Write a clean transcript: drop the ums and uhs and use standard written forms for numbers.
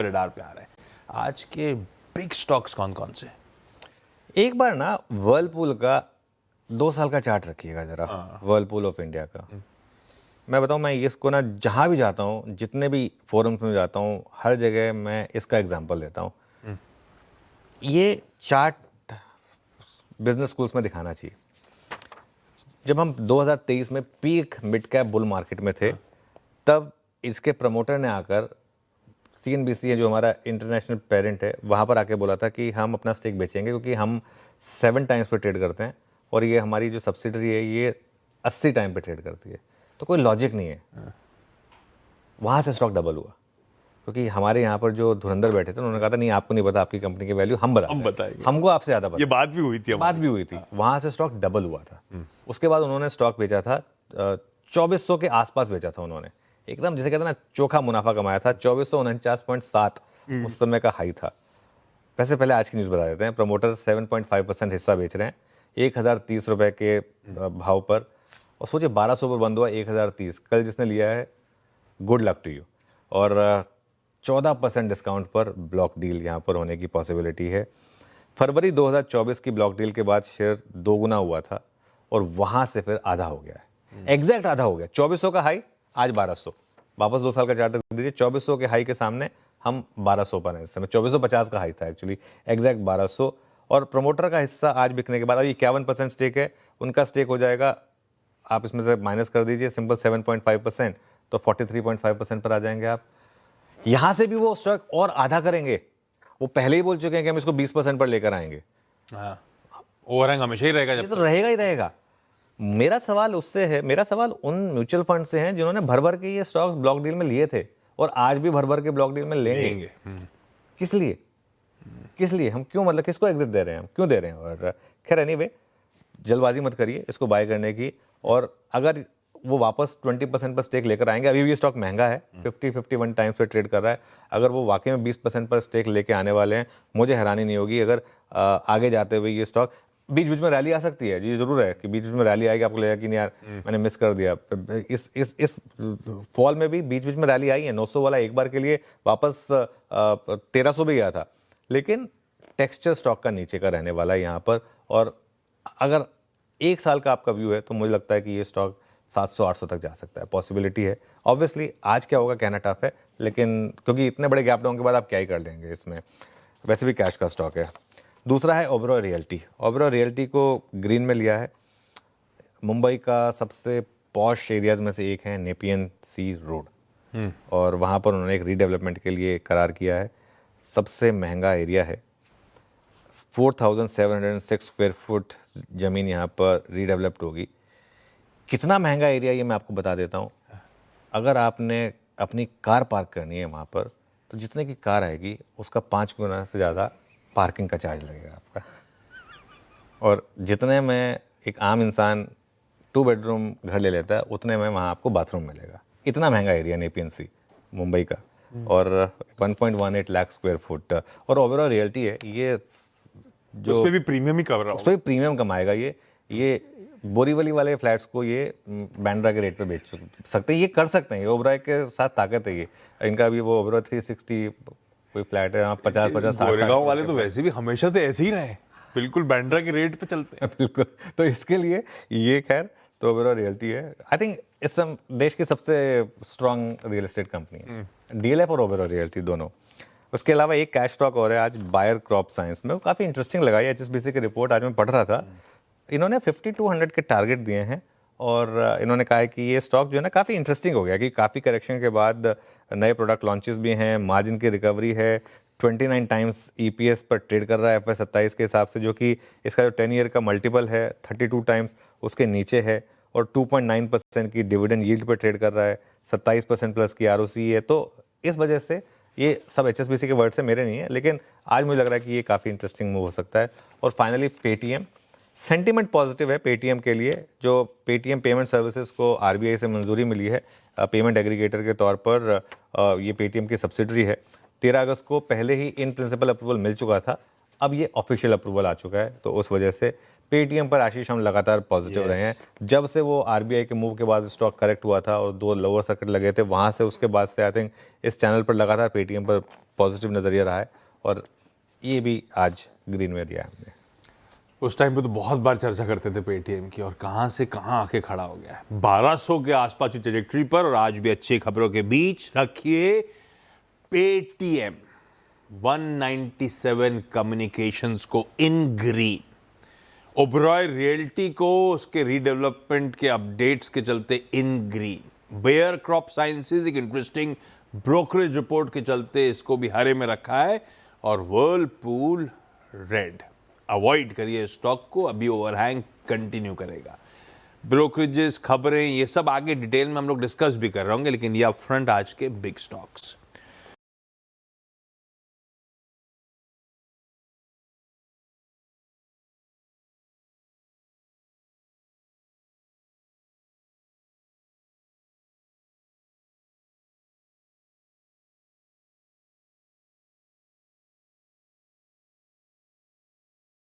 Radar पे आ रहा है। आज के बिग स्टॉक्स कौन कौन से? एक बार ना वर्लपूल का 2 साल का चार्ट रखिएगा जरा, वर्लपूल ऑफ इंडिया का। मैं बताऊं, मैं इसको ना जहां भी जाता हूं, जितने भी फोरम्स में जाता हूं, हर जगह मैं इसका एग्जांपल देता हूं। ये चार्ट बिजनेस स्कूल्स में दिखाना चाहिए। जब हम 2023 में peak mid cap bull market में थे, तब इसके प्रमोटर ने आकर, CNBC है जो हमारा इंटरनेशनल पेरेंट है, वहाँ पर आके बोला था कि हम अपना स्टेक बेचेंगे क्योंकि हम 7 टाइम्स पे ट्रेड करते हैं और ये हमारी जो सब्सिडरी है ये 80 टाइम पे ट्रेड करती है। तो कोई लॉजिक नहीं है। वहाँ से स्टॉक डबल हुआ क्योंकि हमारे यहाँ पर जो धुरंधर बैठे थे उन्होंने कहा था नहीं, आपको नहीं पता आपकी कंपनी की वैल्यू, हम बताएंगे, हमको आपसे ज़्यादा पता। ये बात भी हुई थी, वहाँ से स्टॉक डबल हुआ था। उसके बाद उन्होंने स्टॉक बेचा था 2400 के आसपास बेचा था उन्होंने, एकदम जिसे कहते हैं ना चोखा मुनाफा कमाया था। 2449.7 उस समय का हाई था। वैसे पहले आज की न्यूज़ बता देते हैं। प्रमोटर 7.5% हिस्सा बेच रहे हैं 1030 रुपए के भाव पर, और सोचिए 1200 पर बंद हुआ 1030। कल जिसने लिया है, गुड लक टू यू। और 14% डिस्काउंट पर ब्लॉक डील यहाँ पर होने की पॉसिबिलिटी है। फरवरी 2024 की ब्लॉक डील के बाद शेयर 2 गुना हुआ था और वहाँ से फिर आधा हो गया है, एग्जैक्ट आधा हो गया। 2400 का हाई, आज 1200। वापस 2 साल का चार्ट दीजिए, 2400 के हाई के सामने हम 1200 पर हैं इस समय। 2450 का हाई था एक्चुअली, एग्जैक्ट 1200। और प्रमोटर का हिस्सा आज बिकने के बाद, अभी 51% स्टेक है, उनका स्टेक हो जाएगा, आप इसमें से माइनस कर दीजिए सिंपल 7.5%, तो 43.5% पर आ जाएंगे आप। यहां से भी वो स्टॉक और आधा करेंगे। वो पहले ही बोल चुके हैं कि हम इसको 20% पर लेकर आएंगे। ओवरहैंग हमेशा ही रहेगा, ये तो रहेगा ही रहेगा। मेरा सवाल उससे है, मेरा सवाल उन म्यूचुअल फंड से है जिन्होंने भर भर के ये स्टॉक्स ब्लॉक डील में लिए थे और आज भी भर भर के ब्लॉक डील में लेंगे। किस लिए? किस लिए हम क्यों, मतलब किसको एग्जिट दे रहे हैं, हम क्यों दे रहे हैं? और खैर एनीवे, जल्दबाजी मत करिए इसको बाय करने की। और अगर वो वापस 20% पर स्टेक लेकर आएंगे, अभी भी ये स्टॉक महंगा है, 50-51 टाइम्स पे ट्रेड कर रहा है। अगर वो वाकई में 20% पर स्टेक लेके आने वाले हैं, मुझे हैरानी नहीं होगी अगर आगे जाते हुए ये स्टॉक, बीच बीच में रैली आ सकती है, ये जरूर है कि बीच बीच में रैली आएगी, आपको लगेगा कि नहीं यार मैंने मिस कर दिया। इस फॉल में भी बीच बीच में रैली आई है। 900 वाला एक बार के लिए वापस 1300 भी गया था, लेकिन टेक्सचर स्टॉक का नीचे का रहने वाला है यहाँ पर। और अगर 1 साल का आपका व्यू है तो मुझे लगता है कि ये स्टॉक 700-800 तक जा सकता है, पॉसिबिलिटी है। ऑब्वियसली आज क्या होगा कहना टफ है, लेकिन क्योंकि इतने बड़े गैप डाउन के बाद आप क्या ही कर लेंगे इसमें, वैसे भी कैश का स्टॉक है। दूसरा है ओबेरॉय रियल्टी। ओबेरॉय रियल्टी को ग्रीन में लिया है। मुंबई का सबसे पॉश एरियाज में से एक है नेपियन सी रोड, और वहाँ पर उन्होंने एक रीडेवलपमेंट के लिए करार किया है। सबसे महंगा एरिया है, 4706 स्क्वायर फुट ज़मीन यहाँ पर रीडेवलप्ड होगी। कितना महंगा एरिया ये मैं आपको बता देता हूँ। अगर आपने अपनी कार पार्क करनी है वहाँ पर, तो जितने की कार आएगी उसका 5 गुना से ज़्यादा पार्किंग का चार्ज लगेगा आपका। और जितने में एक आम इंसान 2 बेडरूम घर ले लेता है, उतने में वहाँ आपको बाथरूम मिलेगा। इतना महंगा एरिया नेपियन सी मुंबई का, और 1.18 लाख स्क्वायर फुट। और ओवरऑल रियल्टी है ये, जो उस पे भी प्रीमियम ही कर रहा उस पर भी प्रीमियम कमाएगा। ये बोरीवली वाले फ्लैट्स को ये बैंड्रा के रेट पे बेच सकते हैं, ये कर सकते हैं। ये ओबेरॉय के साथ ताकत है ये इनका भी। वो ओबेरॉय 360 कोई फ्लैट है, 50-50 गोरेगांव वाले तो वैसे भी हमेशा से ऐसे ही रहे, बिल्कुल बैंड्रा के रेट पे चलते हैं। बिल्कुल, तो इसके लिए ये खैर तो ओबेरॉय रियल्टी है। आई थिंक इस देश की सबसे स्ट्रांग रियल एस्टेट कंपनी है, DLF और ओबेरॉय रियल्टी दोनों। उसके अलावा एक कैश स्टॉक और है आज, बायर क्रॉप साइंस में। काफ़ी इंटरेस्टिंग लगा ये HSBC की रिपोर्ट, आज मैं पढ़ रहा था। इन्होंने 5200 के टारगेट दिए हैं, और इन्होंने कहा है कि ये स्टॉक जो है ना काफ़ी इंटरेस्टिंग हो गया कि काफ़ी करेक्शन के बाद नए प्रोडक्ट लॉन्चेस भी हैं, मार्जिन की रिकवरी है, 29 टाइम्स EPS पर ट्रेड कर रहा है FY 27 के हिसाब से, जो कि इसका जो 10 ईयर का मल्टीपल है 32 टाइम्स उसके नीचे है, और 2.9% की डिविडेंड यील्ड पर ट्रेड कर रहा है, 27% प्लस की ROCE है। तो इस वजह से ये सब HSBC के वर्ड से मेरे नहीं है, लेकिन आज मुझे लग रहा है कि ये काफ़ी इंटरेस्टिंग मूव हो सकता है। और फाइनली पेटीएम, सेंटीमेंट पॉजिटिव है पेटीएम के लिए। जो पेटीएम पेमेंट सर्विसेज को RBI से मंजूरी मिली है पेमेंट एग्रीगेटर के तौर पर, ये पेटीएम की सब्सिडरी है। 13 अगस्त को पहले ही इन प्रिंसिपल अप्रूवल मिल चुका था, अब ये ऑफिशियल अप्रूवल आ चुका है, तो उस वजह से पेटीएम पर आशीष हम लगातार पॉजिटिव रहे हैं। जब से वो आरबीआई के मूव के बाद स्टॉक करेक्ट हुआ था और 2 लोअर सर्किट लगे थे, वहाँ से उसके बाद से आई थिंक इस चैनल पर लगातार पेटीएम पर पॉजिटिव नज़रिया रहा है और ये भी आज ग्रीन में दिया है हमने। उस टाइम पे तो बहुत बार चर्चा करते थे पेटीएम की और कहां से कहां आके खड़ा हो गया है 1200 के आसपास की ट्रैजेक्टरी पर और आज भी अच्छी खबरों के बीच रखिए पेटीएम 197 कम्युनिकेशंस को इन ग्रीन, ओबरॉय रियल्टी को उसके रीडेवलपमेंट के अपडेट्स के चलते in green, Bayer crop sciences एक इंटरेस्टिंग ब्रोकरेज रिपोर्ट के चलते इसको भी हरे में रखा है और व्हर्लपूल रेड। अवॉइड करिए स्टॉक को, अभी ओवरहैंग कंटिन्यू करेगा। ब्रोकरेजेस, खबरें, ये सब आगे डिटेल में हम लोग डिस्कस भी कर रहे होंगे, लेकिन ये अपफ्रंट आज के बिग स्टॉक्स।